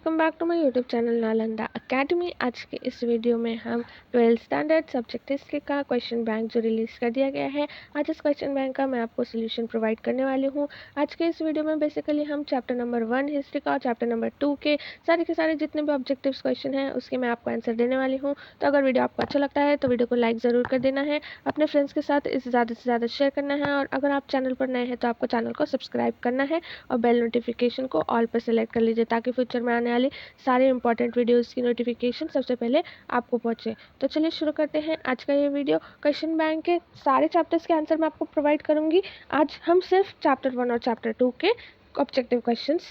Welcome back to my YouTube channel Nalanda academy. आज के इस वीडियो में हम 12th स्टैंडर्ड सब्जेक्ट हिस्ट्री का क्वेश्चन बैंक जो रिलीज़ कर दिया गया है, आज इस क्वेश्चन बैंक का मैं आपको सोल्यूशन प्रोवाइड करने वाली हूं। आज के इस वीडियो में बेसिकली हम चैप्टर नंबर 1 हिस्ट्री का और चैप्टर नंबर 2 के सारे जितने भी ऑब्जेक्टिव क्वेश्चन हैं उसके मैं आपको आंसर देने वाली हूँ। तो अगर वीडियो आपको अच्छा लगता है तो वीडियो को लाइक ज़रूर कर देना है, अपने फ्रेंड्स के साथ इसे ज़्यादा से ज़्यादा शेयर करना है, और अगर आप चैनल पर नए हैं तो आपको चैनल को सब्सक्राइब करना है और बेल नोटिफिकेशन को ऑल पर सेलेक्ट कर लीजिए ताकि फ्यूचर में आने वाली सारे इंपॉर्टेंट वीडियोस की नोटिफिकेशन सबसे पहले आपको पहुंचे। तो चलिए शुरू करते हैं आज का ये वीडियो। क्वेश्चन बैंक के सारे चैप्टर्स के आंसर मैं आपको प्रोवाइड करूंगी। आज हम सिर्फ चैप्टर 1 और चैप्टर 2 के ऑब्जेक्टिव क्वेश्चंस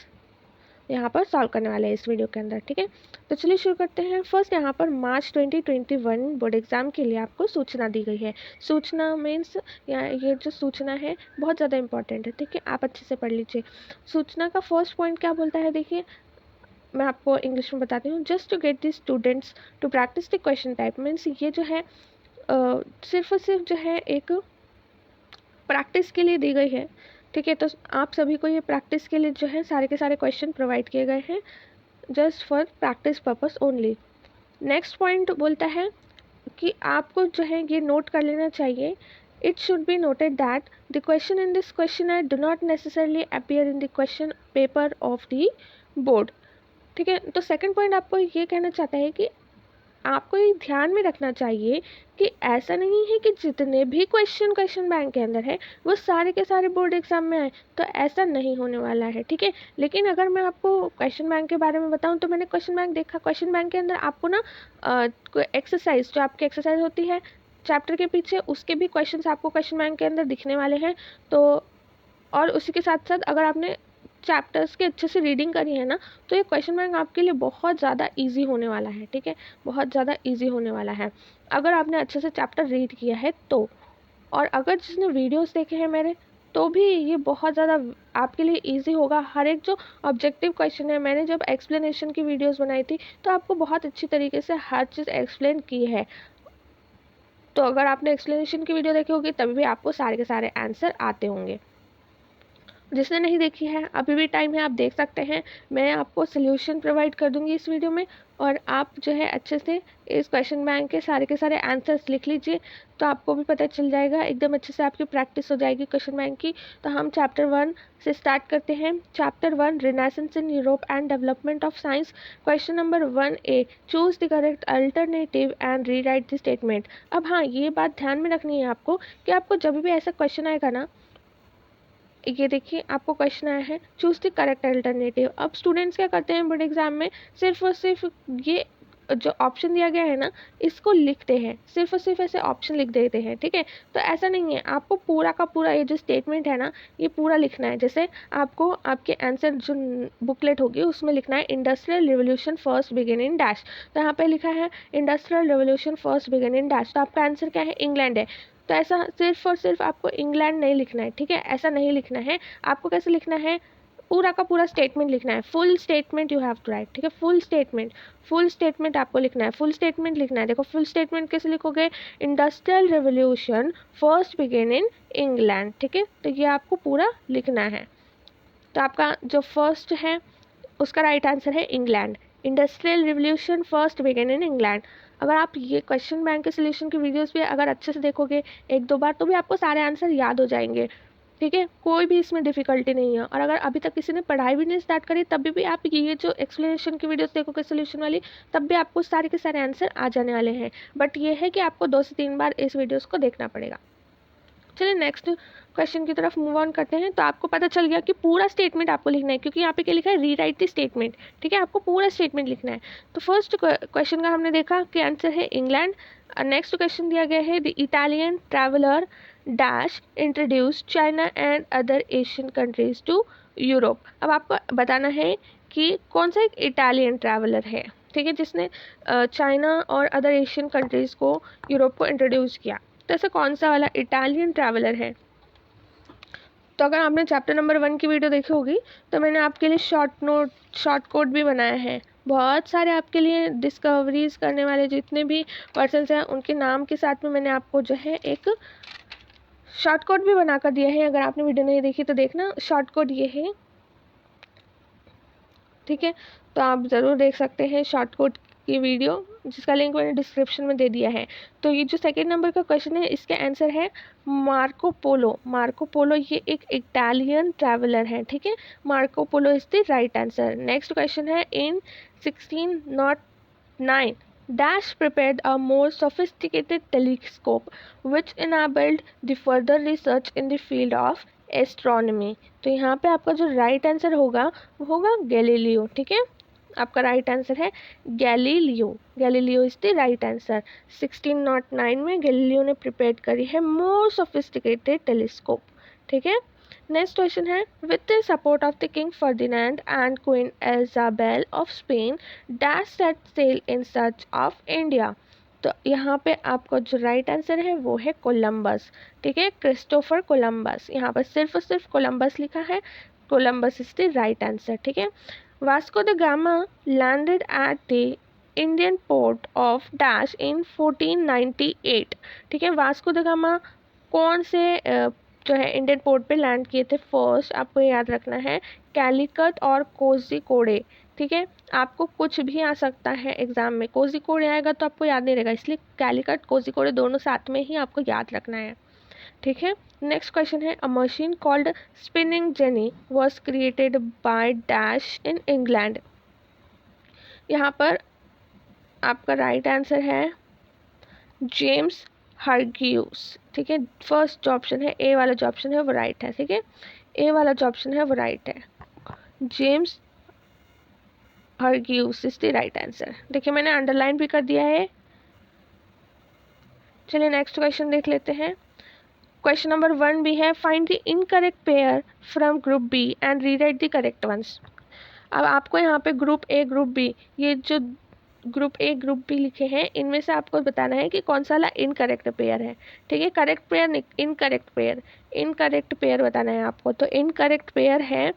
यहाँ पर सॉल्व करने वाले हैं इस वीडियो के अंदर, ठीक है। तो चलिए शुरू करते हैं। फर्स्ट यहाँ पर मार्च 2021 बोर्ड एग्जाम के लिए आपको सूचना दी गई है। सूचना मीन्स ये जो सूचना है बहुत ज़्यादा इंपॉर्टेंट है, ठीक है, आप अच्छे से पढ़ लीजिए। सूचना का फर्स्ट पॉइंट क्या बोलता है, देखिए मैं आपको इंग्लिश में बताती हूँ। Just to get the students to practice the question type means ये जो है सिर्फ और सिर्फ जो है एक प्रैक्टिस के लिए दी गई है, ठीक है। तो आप सभी को ये प्रैक्टिस के लिए जो है सारे के सारे क्वेश्चन प्रोवाइड किए गए हैं, just for practice purpose only. Next point बोलता है कि आपको जो है ये नोट कर लेना चाहिए, it should be noted that the question in this question do not necessarily appear in the question paper of the board, ठीक है। तो सेकंड पॉइंट आपको ये कहना चाहता है कि आपको ये ध्यान में रखना चाहिए कि ऐसा नहीं है कि जितने भी क्वेश्चन बैंक के अंदर है वो सारे के सारे बोर्ड एग्जाम में आए, तो ऐसा नहीं होने वाला है, ठीक है। लेकिन अगर मैं आपको क्वेश्चन बैंक के बारे में बताऊं तो मैंने क्वेश्चन बैंक देखा, क्वेश्चन बैंक के अंदर आपको ना एक्सरसाइज जो आपकी एक्सरसाइज होती है चैप्टर के पीछे, उसके भी क्वेश्चन आपको क्वेश्चन बैंक के अंदर दिखने वाले हैं। तो और उसी के साथ साथ अगर आपने चैप्टर्स की अच्छे से रीडिंग करी है ना, तो ये क्वेश्चन बैंक आपके लिए बहुत ज़्यादा इजी होने वाला है, ठीक है, बहुत ज़्यादा इजी होने वाला है अगर आपने अच्छे से चैप्टर रीड किया है तो। और अगर जिसने वीडियोस देखे हैं मेरे तो भी ये बहुत ज़्यादा आपके लिए इजी होगा। हर एक जो ऑब्जेक्टिव क्वेश्चन है, मैंने जब एक्सप्लेनेशन की वीडियोस बनाई थी तो आपको बहुत अच्छी तरीके से हर चीज़ एक्सप्लेन की है। तो अगर आपने एक्सप्लेनेशन की वीडियो देखी होगी तभी भी आपको सारे के सारे आंसर आते होंगे। जिसने नहीं देखी है अभी भी टाइम है, आप देख सकते हैं। मैं आपको सोल्यूशन प्रोवाइड कर दूंगी इस वीडियो में, और आप जो है अच्छे से इस क्वेश्चन बैंक के सारे आंसर्स लिख लीजिए, तो आपको भी पता चल जाएगा, एकदम अच्छे से आपकी प्रैक्टिस हो जाएगी क्वेश्चन बैंक की। तो हम चैप्टर 1 से स्टार्ट करते हैं। Chapter 1 renaissance in Europe and development of science. Question number 1A, choose the correct alternative and rewrite the statement. अब हाँ, ये बात ध्यान में रखनी है आपको कि आपको जब भी ऐसा क्वेश्चन आएगा ना, ये देखिए आपको क्वेश्चन आया है चूज द करेक्ट अल्टरनेटिव। अब स्टूडेंट्स क्या करते हैं बोर्ड एग्जाम में, सिर्फ और सिर्फ ये जो ऑप्शन दिया गया है ना इसको लिखते हैं, सिर्फ और सिर्फ ऐसे ऑप्शन लिख देते हैं, ठीक है। तो ऐसा नहीं है, आपको पूरा का पूरा ये जो स्टेटमेंट है ना ये पूरा लिखना है। जैसे आपको आपके आंसर जो बुकलेट होगी उसमें लिखना है industrial revolution first begin in dash. तो यहाँ पे लिखा है industrial revolution first begin in dash, तो आपका आंसर क्या है, इंग्लैंड है। तो ऐसा सिर्फ और सिर्फ आपको इंग्लैंड नहीं लिखना है, ठीक है, ऐसा नहीं लिखना है। आपको कैसे लिखना है, पूरा का पूरा स्टेटमेंट लिखना है, full statement you have to write, ठीक है, फुल स्टेटमेंट आपको लिखना है, फुल स्टेटमेंट लिखना है। देखो फुल स्टेटमेंट कैसे लिखोगे, industrial revolution first begin in England, ठीक है, तो ये आपको पूरा लिखना है। तो आपका जो फर्स्ट है उसका राइट आंसर है England, industrial revolution first begin in England. अगर आप ये क्वेश्चन बैंक के सोल्यूशन की वीडियोस भी अगर अच्छे से देखोगे एक दो बार तो भी आपको सारे आंसर याद हो जाएंगे, ठीक है, कोई भी इसमें डिफिकल्टी नहीं है। और अगर अभी तक किसी ने पढ़ाई भी नहीं स्टार्ट करी तभी भी आप ये जो एक्सप्लेनेशन की वीडियोस देखोगे सोल्यूशन वाली, तब भी आपको सारे के सारे आंसर आ जाने वाले हैं। बट ये है कि आपको 2 से 3 बार इस वीडियोस को देखना पड़ेगा। चलिए नेक्स्ट क्वेश्चन की तरफ मूव ऑन करते हैं। तो आपको पता चल गया कि पूरा स्टेटमेंट आपको लिखना है, क्योंकि यहाँ पे क्या लिखा है, रीराइट द स्टेटमेंट, ठीक है, आपको पूरा स्टेटमेंट लिखना है। तो फर्स्ट क्वेश्चन का हमने देखा कि आंसर है इंग्लैंड। नेक्स्ट क्वेश्चन दिया गया है the Italian traveller dash introduce China and other Asian countries to Europe. अब आपको बताना है कि कौन सा एक इटालियन ट्रैवलर है, ठीक है, जिसने चाइना और अदर एशियन कंट्रीज को यूरोप को इंट्रोड्यूस किया। तो ऐसा कौन सा वाला इटालियन ट्रैवलर है। तो अगर आपने चैप्टर नंबर 1 की वीडियो देखी होगी तो मैंने आपके लिए शॉर्ट कोड भी बनाया है। बहुत सारे आपके लिए डिस्कवरीज करने वाले जितने भी पर्सन्स हैं उनके नाम के साथ में मैंने आपको जो है एक शॉर्ट कोड भी बना कर दिया है। अगर आपने वीडियो नहीं देखी तो देखना, शॉर्ट कोड ये है, ठीक है। तो आप ज़रूर देख सकते हैं शॉर्टकट की वीडियो, जिसका लिंक मैंने डिस्क्रिप्शन में दे दिया है। तो ये जो सेकंड नंबर का क्वेश्चन है, इसके आंसर है मार्को पोलो। मार्को पोलो ये एक इटालियन ट्रैवलर है, ठीक है। Marco Polo is the right answer. Next question है, इन 1609 Dash prepared a more sophisticated telescope which enabled the further research in the field of astronomy। तो यहाँ पे आपका जो राइट आंसर होगा वो होगा गैलीलियो, ठीक है। आपका राइट आंसर है Galileo. Galileo is the right answer. 1609 में गैलीलियो ने प्रिपेयर करी है मोर सोफिस्टिकेटेड टेलीस्कोप, ठीक है। नेक्स्ट क्वेश्चन है, with the support of the king Ferdinand and queen Elizabeth of Spain dash set sail in search of India. तो यहाँ पे आपका जो राइट आंसर है वो है कोलंबस, ठीक है। क्रिस्टोफर कोलंबस, यहाँ पर सिर्फ और सिर्फ कोलंबस लिखा है। Columbus is the right answer, ठीक है। Vasco da gamma landed at the Indian port of dash in 1498, ठीक है। वास्को द गामा कौन से जो है इंडियन पोर्ट पे लैंड किए थे फर्स्ट, आपको याद रखना है कैलिकट और कोझिकोडे, ठीक है। आपको कुछ भी आ सकता है एग्जाम में, कोझिकोडे आएगा तो आपको याद नहीं रहेगा, इसलिए कैलिकट कोझिकोडे दोनों साथ में ही आपको याद रखना है, ठीक है। नेक्स्ट क्वेश्चन है, अ machine called spinning jenny was created by dash in England. यहाँ पर आपका राइट आंसर है जेम्स हर्ग्यूस, ठीक है। फर्स्ट जो ऑप्शन है, ए वाला जो ऑप्शन है वो राइट है, ठीक है। ए वाला जो ऑप्शन है वो राइट है, James Hargreaves is the right answer. देखिए मैंने अंडरलाइन भी कर दिया है। चलिए नेक्स्ट क्वेश्चन देख लेते हैं। क्वेश्चन नंबर 1 भी है, find the incorrect pair from group B and rewrite the correct ones. अब आपको यहाँ पे ग्रुप ए ग्रुप बी, ये जो ग्रुप ए ग्रुप बी लिखे हैं इनमें से आपको बताना है कि कौन सा वाला इनकरेक्ट पेयर है, ठीक है। Correct pair, incorrect pair, incorrect pair बताना है आपको। तो इनकरेक्ट पेयर है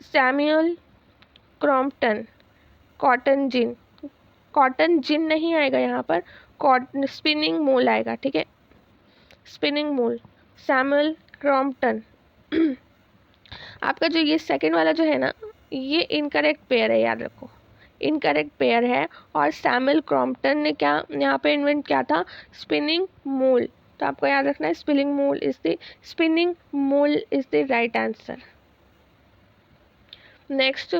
सैमुअल क्रॉम्पटन कॉटन जिन। कॉटन जिन नहीं आएगा यहाँ पर, कॉटन स्पिनिंग मूल आएगा, ठीक है। स्पिनिंग मूल, सैमुअल क्रॉम्पटन। आपका जो ये सेकंड वाला जो है ना, ये इनकरेक्ट पेयर है, याद रखो इनकरेक्ट पेयर है। और सैमुअल क्रॉम्पटन ने क्या यहाँ पे इन्वेंट किया था, स्पिनिंग मूल। तो आपको याद रखना है स्पिनिंग मूल is the right answer. Next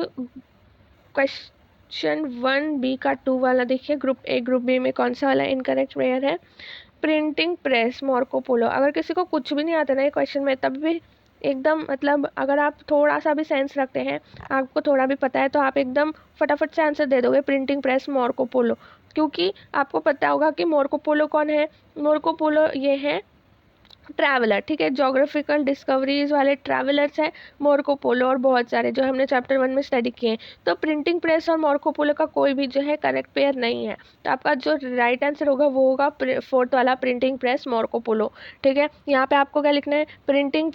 question 1B का 2 वाला देखिए, ग्रुप ए ग्रुप बी में कौन सा वाला इनकरेक्ट पेयर है। Printing press Marco Polo. अगर किसी को कुछ भी नहीं आता ना ये क्वेश्चन में, तब भी एकदम मतलब अगर आप थोड़ा सा भी सेंस रखते हैं, आपको थोड़ा भी पता है, तो आप एकदम फटाफट से आंसर दे दोगे प्रिंटिंग प्रेस मार्को पोलो। क्योंकि आपको पता होगा कि मार्को पोलो कौन है। मार्को पोलो ये है ट्रैवलर, ठीक है। जोग्राफिकल डिस्कवरीज वाले ट्रैवलर्स हैं मार्को पोलो और बहुत सारे जो हमने चैप्टर 1 में स्टडी किए हैं। तो प्रिंटिंग प्रेस और मार्को पोलो का कोई भी जो है करेक्ट पेयर नहीं है। तो आपका जो राइट आंसर होगा वो होगा फोर्थ वाला प्रिंटिंग प्रेस मार्को पोलो, ठीक है। यहाँ पे आपको क्या लिखना है, printing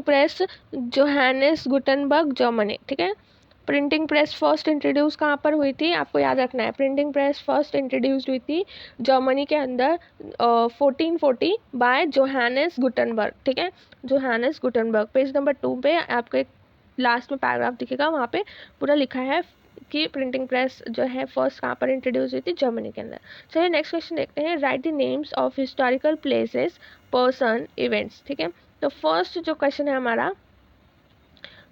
press Johannes Gutenberg Germany, ठीक है। प्रिंटिंग प्रेस फर्स्ट इंट्रोड्यूस कहाँ पर हुई थी, आपको याद रखना है। प्रिंटिंग प्रेस फर्स्ट इंट्रोड्यूस हुई थी जर्मनी के अंदर 1440 बाय जोहानिस गुटेनबर्ग, ठीक है। Johannes Gutenberg. पेज नंबर 2 पे आपको एक लास्ट में पैराग्राफ दिखेगा, वहाँ पे पूरा लिखा है कि प्रिंटिंग प्रेस जो है फर्स्ट कहाँ पर इंट्रोड्यूस हुई थी, जर्मनी के अंदर। चलिए नेक्स्ट क्वेश्चन देखते हैं, write the names of historical places person events, ठीक है। तो फर्स्ट जो क्वेश्चन है हमारा,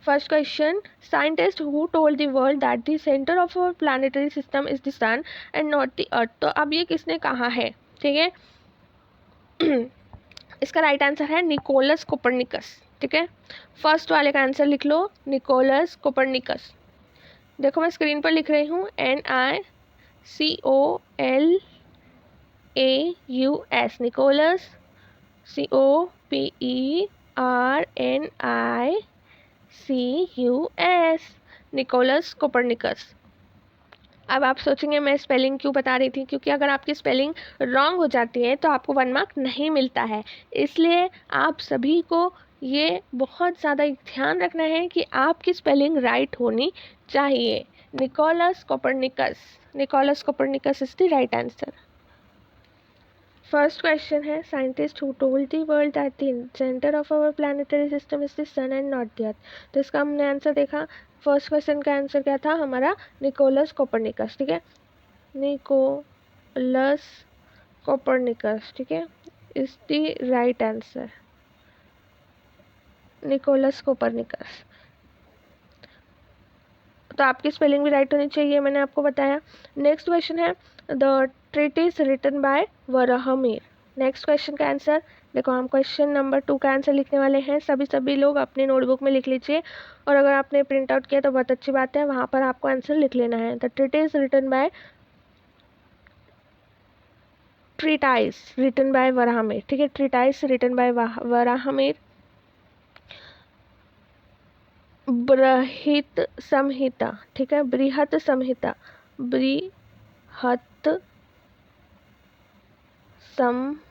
first question, scientist who told the world that the centre of our planetary system is the sun and not the earth. तो अब ये किसने कहा है, ठीक है। इसका राइट आंसर है निकोलस कोपरनिकस, ठीक है। फर्स्ट वाले का आंसर लिख लो, निकोलस कोपरनिकस। देखो मैं स्क्रीन पर लिख रही हूँ, NICOLAUS, Nicolaus, COPERNICUS, Nicolaus Copernicus. अब आप सोचेंगे मैं स्पेलिंग क्यों बता रही थी, क्योंकि अगर आपकी स्पेलिंग रॉन्ग हो जाती है तो आपको 1 मार्क नहीं मिलता है। इसलिए आप सभी को ये बहुत ज़्यादा ध्यान रखना है कि आपकी स्पेलिंग राइट होनी चाहिए। Nicholas Copernicus is the right answer. First question है, scientist who told the world that the centre of our planetary system is the sun and not the earth. तो इसका हमने आंसर देखा, फर्स्ट क्वेश्चन का answer क्या था हमारा? Nicholas Copernicus, ठीक है, निकोलस कोपरनिकस, ठीक है, is the right answer, Nicholas Copernicus. तो आपकी स्पेलिंग भी राइट होनी चाहिए, मैंने आपको बताया। नेक्स्ट क्वेश्चन है the treatise written by Varahamihir. Next question का आंसर देखो, हम क्वेश्चन नंबर 2 का आंसर लिखने वाले हैं। सभी लोग अपने नोटबुक में लिख लीजिए, और अगर आपने प्रिंट आउट किया तो बहुत अच्छी बात है, वहाँ पर आपको आंसर लिख लेना है। The treatise written by treatise written by Varahamihir, ठीक है, ट्रीटाइस रिटन बाय वराहमिर, बृहत संहिता, ठीक है, बृहत संहिता, बृहत संहिता,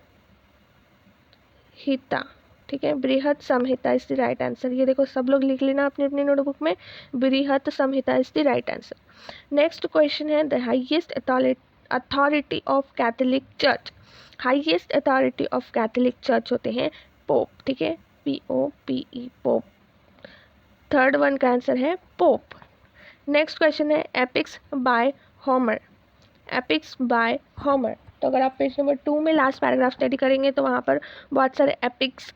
ठीक है, बृहत Samhita is the right answer. ये देखो सब लोग लिख लेना अपनी अपनी नोटबुक में, Brihat Samhita is the right answer. Next question है the highest authority of Catholic church. Highest authority of Catholic church होते हैं पोप, ठीक है, POPE, पोप। थर्ड वन का आंसर है पोप। नेक्स्ट क्वेश्चन है epics by Homer. Epics by Homer, तो अगर आप पेज नंबर 2 में लास्ट पैराग्राफ स्टडी करेंगे तो वहाँ पर बहुत सारे epics,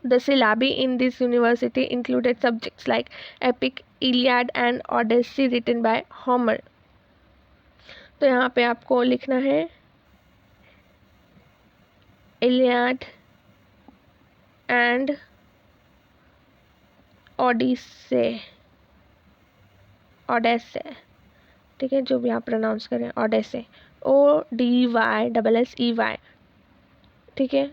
the syllabi in this university included subjects like epic, Iliad and Odyssey written by Homer. तो यहाँ पे आपको लिखना है इलियाड एंड ओडिसे, ओडेसे, ठीक है, जो भी आप प्रोनाउंस करें, ओडेसे, ODYSSEY, ठीक है,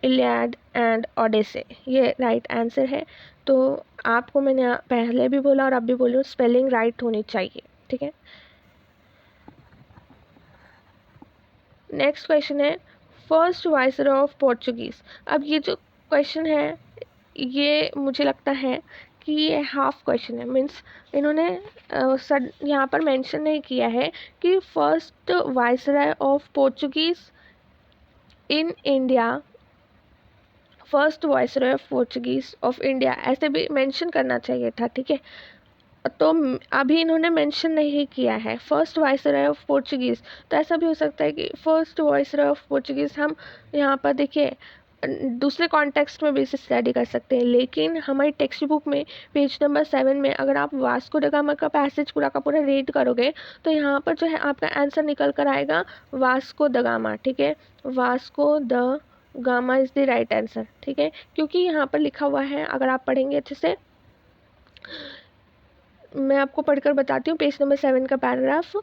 इलियाड एंड ओडेसे, ये राइट आंसर है। तो आपको मैंने पहले भी बोला और अब भी बोल रही हूँ, स्पेलिंग राइट होनी चाहिए, ठीक है। नेक्स्ट क्वेश्चन है फर्स्ट वाइसरॉय ऑफ पोर्चुगीज। अब ये जो क्वेश्चन है ये मुझे लगता है कि ये हाफ क्वेश्चन है, मीन्स इन्होंने यहाँ पर मेंशन नहीं किया है कि first viceroy of Portuguese in India, first viceroy of Portuguese of India, ऐसे भी मेंशन करना चाहिए था, ठीक है। तो अभी इन्होंने मेंशन नहीं किया है फर्स्ट वाइसरॉय ऑफ पोर्चुगीज, तो ऐसा भी हो सकता है कि फर्स्ट वाइसरॉय ऑफ पोर्चुगीज हम यहाँ पर देखिए दूसरे कॉन्टेक्स्ट में भी इसे स्टडी कर सकते हैं, लेकिन हमारी टेक्स्ट बुक में पेज नंबर 7 में अगर आप वास्को ड गामा का पैसेज पूरा का पूरा रीड करोगे तो यहाँ पर जो है आपका आंसर निकल कर आएगा वास्को द गामा, ठीक है, Vasco da gamma is the right answer, ठीक है, क्योंकि यहाँ पर लिखा हुआ है, अगर आप पढ़ेंगे अच्छे से, मैं आपको पढ़कर बताती हूँ पेज नंबर 7 का paragraph.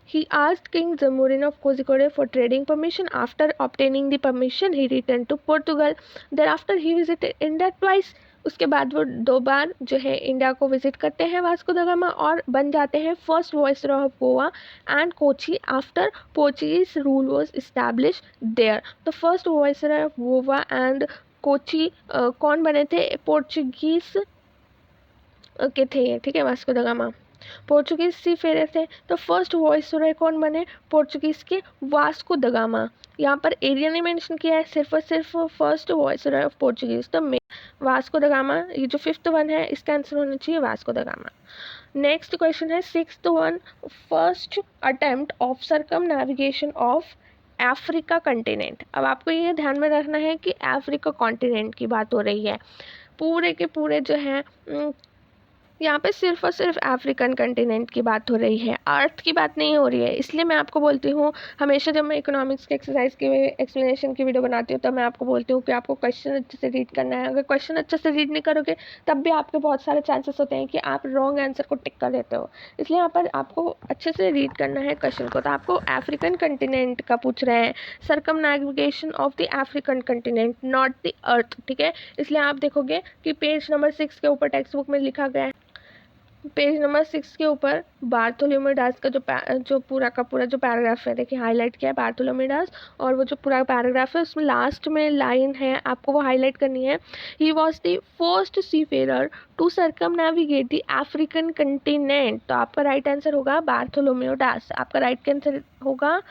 He asked King Zamorin of Kozhikode for trading permission. After obtaining the permission, he returned to Portugal. Thereafter, he visited India twice. उसके बाद वो 2 बार जो है इंडिया को विजिट करते हैं वास्को द गामा और बन जाते हैं first viceroy of Goa and Kochi after Portuguese rule was establish there. तो first viceroy of Goa and Kochi कौन बने थे? पोर्चुगीज के थे ये, ठीक है, Vasco da Gama Portuguese seafarer थे। तो फर्स्ट वाइसरॉय कौन बने? पोर्चुगीज के वास्को द गामा। यहाँ पर एरिया नहीं मेंशन किया है, सिर्फ और सिर्फ फर्स्ट वाइसरॉय ऑफ पोर्चुगीज, तो वास्को द गामा, ये जो 5th वन है इसका आंसर होना चाहिए Vasco da gamma. Next question है 6th one, first attempt of circum navigation of Africa continent. अब आपको ये ध्यान में रखना है कि अफ्रीका कॉन्टिनेंट की बात हो रही है, पूरे के पूरे जो है यहाँ पे सिर्फ और सिर्फ अफ्रीकन कंटिनेंट की बात हो रही है, अर्थ की बात नहीं हो रही है। इसलिए मैं आपको बोलती हूँ हमेशा जब मैं इकोनॉमिक्स के एक्सरसाइज की एक्सप्लेनेशन की वीडियो बनाती हूँ तब मैं आपको बोलती हूँ कि आपको क्वेश्चन अच्छे से रीड करना है। अगर क्वेश्चन अच्छे से रीड नहीं करोगे तब भी आपके बहुत सारे चांसेस होते हैं कि आप रॉन्ग आंसर को टिक कर देते हो। इसलिए यहाँ पर आपको अच्छे से रीड करना है क्वेश्चन को। तो आपको अफ्रीकन कंटिनेंट का पूछ रहे हैं, circum navigation of the African continent, not the अर्थ, ठीक है। इसलिए आप देखोगे कि पेज नंबर 6 के ऊपर टेक्स्ट बुक में लिखा गया है, पेज नंबर 6 के ऊपर बार्थोलोम्यू डास का जो पूरा का पूरा जो पैराग्राफ है, देखिए हाईलाइट किया है बार्थोलोम्यू डास, और वो जो पूरा पैराग्राफ है उसमें लास्ट में लाइन है, आपको वो हाईलाइट करनी है। He was the first seafarer to circumnavigate the African continent. तो आपका राइट आंसर होगा बार्थोलोम्यू डास, आपका राइट आंसर होगा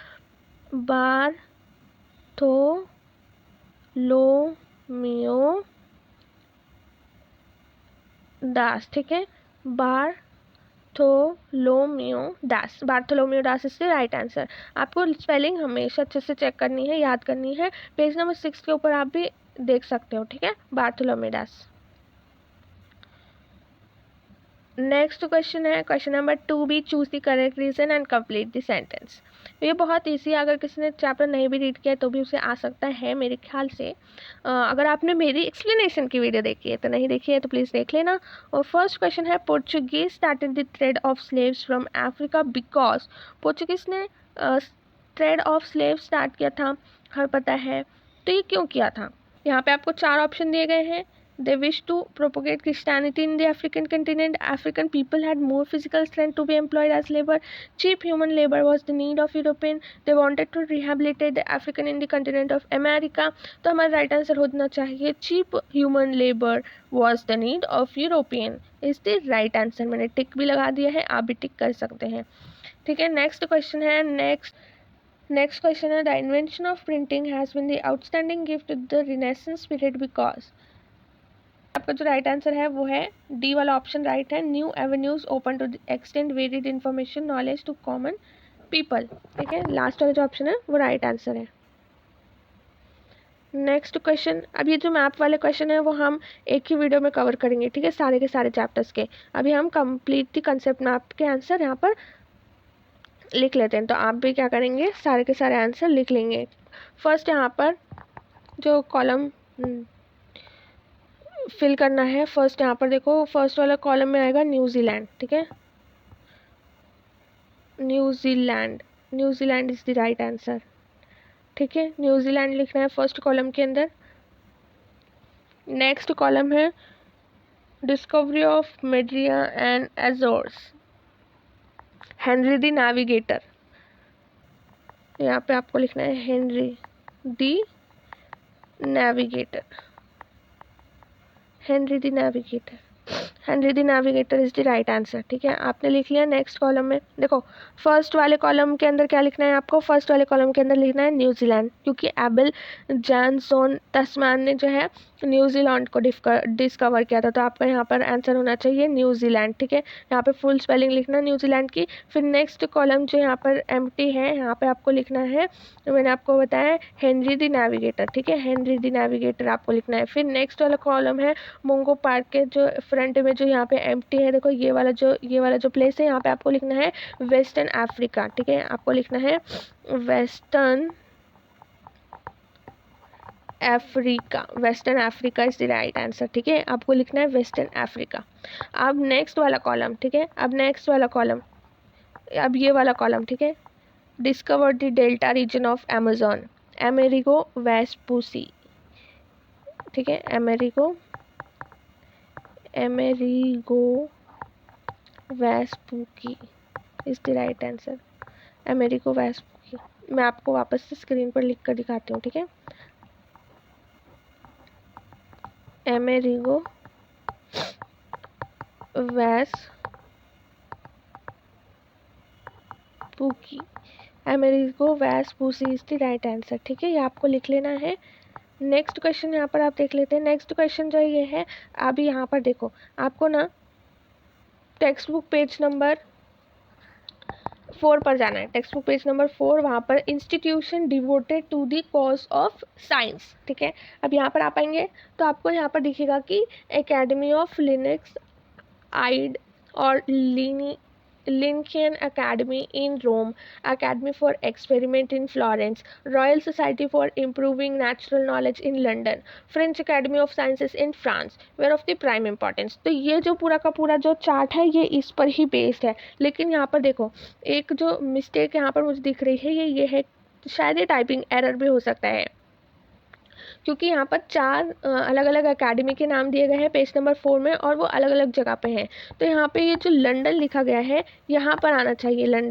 बार्थोलोम्यू दास, ठीक है, Bartholomew Dias. Bartholomew Dias is the right answer. आपको स्पेलिंग हमेशा अच्छे से चेक करनी है, याद करनी है। पेज नंबर 6 के ऊपर आप भी देख सकते हो, ठीक है, बार्थोलोम्यू डास। नेक्स्ट क्वेश्चन है question number 2B, choose the correct reason and complete the sentence. ये बहुत ईजी है, अगर किसी ने चैप्टर नहीं भी रीड किया तो भी उसे आ सकता है मेरे ख्याल से। अगर आपने मेरी एक्सप्लेनेशन की वीडियो देखी है, तो नहीं देखी है तो प्लीज़ देख लेना। और फर्स्ट क्वेश्चन है, Portuguese started the trade off slaves from Africa because. Portuguese ने ट्रेड ऑफ स्लेव स्टार्ट किया था, हमें पता है, तो ये क्यों किया था। यहाँ पे आपको 4 ऑप्शन दिए गए हैं। They wished to propagate Christianity in the African continent. African people had more physical strength to be employed as labor. Cheap human labor was the need of European. They wanted to rehabilitate the African in the continent of America. तो हमारा right answer होना चाहिए cheap human labor was the need of European is the right answer। मैंने टिक भी लगा दिया है, आप भी टिक कर सकते हैं, ठीक है। नेक्स्ट क्वेश्चन है, नेक्स्ट क्वेश्चन है, the invention of printing has been the outstanding gift to the Renaissance period because. आपका जो राइट आंसर है वो है डी वाला ऑप्शन राइट है। New avenues open to extend varied information knowledge to common people, ठीक है। लास्ट वाला जो ऑप्शन है वो राइट आंसर है। नेक्स्ट क्वेश्चन, अब ये जो मैप वाले क्वेश्चन है वो हम एक ही वीडियो में कवर करेंगे, ठीक है, सारे के सारे चैप्टर्स के। अभी हम कंप्लीट दी कंसेप्ट मैप के आंसर यहाँ पर लिख लेते हैं, तो आप भी क्या करेंगे, सारे के सारे आंसर लिख लेंगे। फर्स्ट यहाँ पर जो कॉलम फिल करना है, फर्स्ट यहाँ पर देखो, फर्स्ट वाला कॉलम में आएगा न्यूजीलैंड, ठीक है, New Zealand, New Zealand is the right answer, ठीक है, न्यूजीलैंड लिखना है फर्स्ट कॉलम के अंदर। नेक्स्ट कॉलम है discovery of Madeira and Azores, Henry the navigator, यहाँ पे आपको लिखना है Henry the navigator, Henry the navigator, Henry the navigator is the right answer, ठीक है, आपने लिख लिया। नेक्स्ट कॉलम में देखो, फर्स्ट वाले कॉलम के अंदर क्या लिखना है आपको, फर्स्ट वाले कॉलम के अंदर लिखना है न्यूजीलैंड, क्योंकि एबल जॉनसन तस्मान ने जो है न्यूजीलैंड को डिस्कवर किया था, तो आपका यहाँ पर आंसर होना चाहिए न्यूजीलैंड, ठीक है। यहाँ पे फुल स्पेलिंग लिखना न्यूजीलैंड की। फिर नेक्स्ट कॉलम जो यहाँ पर एम्प्टी है, यहाँ पे आपको लिखना है, मैंने आपको बताया हेनरी द नेविगेटर, ठीक है, हेनरी द नेविगेटर आपको लिखना है। फिर नेक्स्ट वाला कॉलम है मोंगो पार्क के जो फ्रंट में जो यहाँ पे एम्प्टी है, देखो ये वाला जो प्लेस है, यहाँ पे आपको लिखना है वेस्टर्न अफ्रीका, ठीक है, आपको लिखना है western Africa, western Africa is the right answer, ठीक है, आपको लिखना है वेस्टर्न अफ्रीका। अब नेक्स्ट वाला कॉलम, ठीक है, अब नेक्स्ट वाला कॉलम, अब ये वाला कॉलम, ठीक है, discover the delta region of Amazon, Amerigo Vespucci, ठीक है, Amerigo Vespucci is the right answer, Amerigo Vespucci. मैं आपको वापस से स्क्रीन पर लिख कर दिखाती हूँ, ठीक है, Amerigo Vespucci, Amerigo Vespucci is the right answer, ठीक है, ये आपको लिख लेना है। नेक्स्ट क्वेश्चन यहाँ पर आप देख लेते हैं। नेक्स्ट क्वेश्चन जो ये है, अभी यहाँ पर देखो, आपको ना टेक्स्ट बुक पेज नंबर 4 पर जाना है, टेक्स्ट बुक पेज नंबर 4, वहाँ पर institution devoted to the cause of science, ठीक है। अब यहाँ पर आप आएंगे तो आपको यहाँ पर दिखेगा कि एकेडमी ऑफ लिनक्स आइड और Lincoln Academy in Rome, Academy for Experiment in Florence, Royal Society for Improving Natural Knowledge in London, French Academy of Sciences in France were of the prime importance। तो ये जो पूरा का पूरा जो chart है ये इस पर ही बेस्ड है, लेकिन यहाँ पर देखो एक जो मिस्टेक यहाँ पर मुझे दिख रही है ये है, शायद ये टाइपिंग एरर भी हो सकता है, क्योंकि यहाँ पर 4 अलग अलग एकेडमी के नाम दिए गए हैं पेज नंबर 4 में, और वो अलग अलग जगह पे हैं। तो यहाँ पे ये जो लंदन लिखा गया है यहाँ पर आना चाहिए लंदन।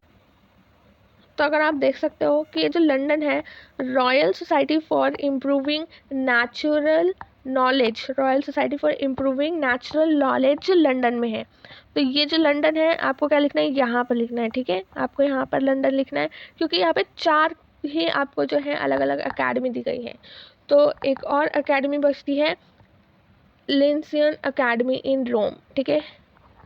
तो अगर आप देख सकते हो कि ये जो लंदन है, royal society for improving natural knowledge, royal society for improving natural knowledge जो लंदन में है, तो ये जो लंदन है आपको क्या लिखना है, यहाँ पर लिखना है, ठीक है, आपको यहाँ पर लंदन लिखना है, क्योंकि यहाँ पे 4 ही आपको जो है अलग अलग एकेडमी दी गई है। तो एक और एकेडमी बचती है लिंसियन एकेडमी इन रोम, ठीक है,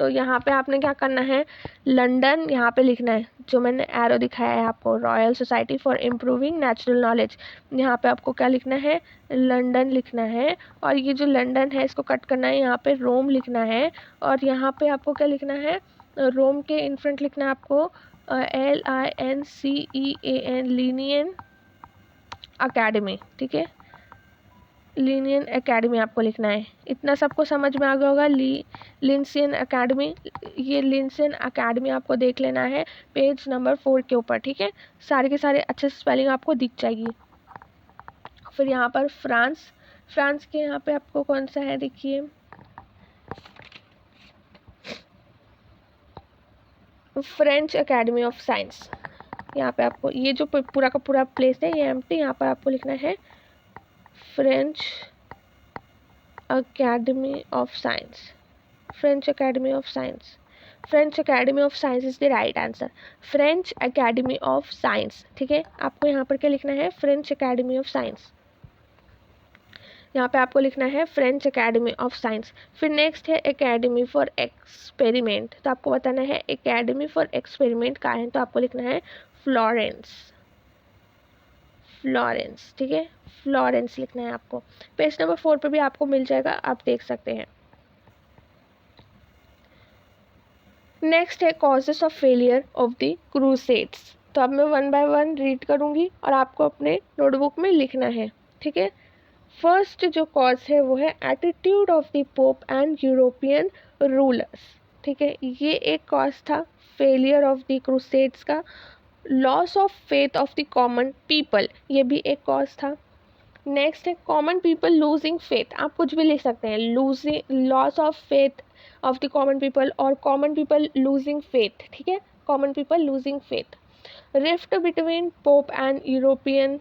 तो यहाँ पे आपने क्या करना है, लंदन यहाँ पे लिखना है, जो मैंने एरो दिखाया है आपको, royal society for improving natural knowledge, यहाँ पे आपको क्या लिखना है, लंदन लिखना है। और ये जो लंदन है इसको कट करना है, यहाँ पे रोम लिखना है। और यहाँ पे आपको क्या लिखना है, रोम के इन फ्रंट लिखना है आपको LINCEAN, लीनियन अकेडमी। ठीक है, लीनियन एकेडमी आपको लिखना है। इतना सबको समझ में आ गया होगा, लिंसियन एकेडमी, ये लिंसियन एकेडमी आपको देख लेना है पेज नंबर 4 के ऊपर। ठीक है, सारे के सारे अच्छे से स्पेलिंग आपको दिख जाएगी। फिर यहाँ पर फ्रांस, फ्रांस के यहाँ पे आपको कौन सा है, देखिए फ्रेंच एकेडमी ऑफ साइंस। यहाँ पे आपको ये जो पूरा का पूरा प्लेस है ये एम्प्टी, यहाँ पर आपको लिखना है French academy of science, French academy of science, French academy of science is the right answer, French academy of science. ठीक है, आपको यहाँ पर क्या लिखना है, फ्रेंच अकेडमी ऑफ साइंस, यहाँ पे आपको लिखना है फ्रेंच अकेडमी ऑफ साइंस। फिर नेक्स्ट है एकेडमी फॉर एक्सपेरिमेंट, तो आपको बताना है एकेडमी फॉर एक्सपेरिमेंट कहाँ है, तो आपको लिखना है फ्लोरेंस, फ्लोरेंस। ठीक है, फ्लोरेंस लिखना है आपको। पेज नंबर 4 पे भी आपको मिल जाएगा, आप देख सकते हैं। नेक्स्ट है causes of failure of the crusades, तो अब मैं 1 बाय 1 रीड करूंगी और आपको अपने नोटबुक में लिखना है। ठीक है, फर्स्ट जो कॉज है वो है attitude of the pope and European rulers. ठीक है, ये एक कॉज था फेलियर ऑफ द क्रूसेड्स का। Loss of faith of the common people, ये भी एक कॉज था। नेक्स्ट है कॉमन पीपल लूजिंग फेथ, आप कुछ भी लिख सकते हैं, losing loss of faith of the common people और कॉमन पीपल लूजिंग फेथ। ठीक है, common people losing faith. Rift between pope and European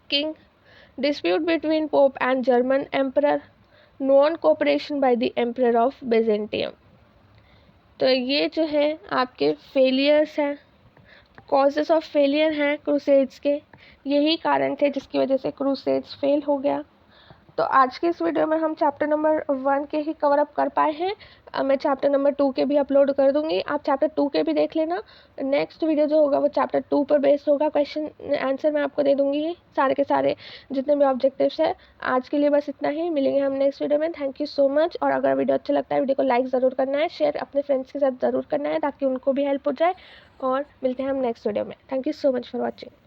king, dispute between Pope and German Emperor, non-cooperation by the Emperor of Byzantium। तो ये जो है आपके failures हैं, causes of failure हैं क्रूसेड्स के, यही कारण थे जिसकी वजह से क्रूसेड्स फेल हो गया। तो आज के इस वीडियो में हम चैप्टर नंबर 1 के ही कवर अप कर पाए हैं। मैं चैप्टर नंबर 2 के भी अपलोड कर दूंगी, आप चैप्टर 2 के भी देख लेना। नेक्स्ट वीडियो जो होगा वो चैप्टर 2 पर बेस्ड होगा, क्वेश्चन आंसर मैं आपको दे दूंगी सारे के सारे जितने भी ऑब्जेक्टिव्स है। आज के लिए बस इतना ही, मिलेंगे हम नेक्स्ट वीडियो में। Thank you so much. और अगर वीडियो अच्छा लगता है वीडियो को लाइक ज़रूर करना है, शेयर अपने फ्रेंड्स के साथ ज़रूर करना है ताकि उनको भी हेल्प हो जाए। और मिलते हैं हम नेक्स्ट वीडियो में। Thank you so much for watching.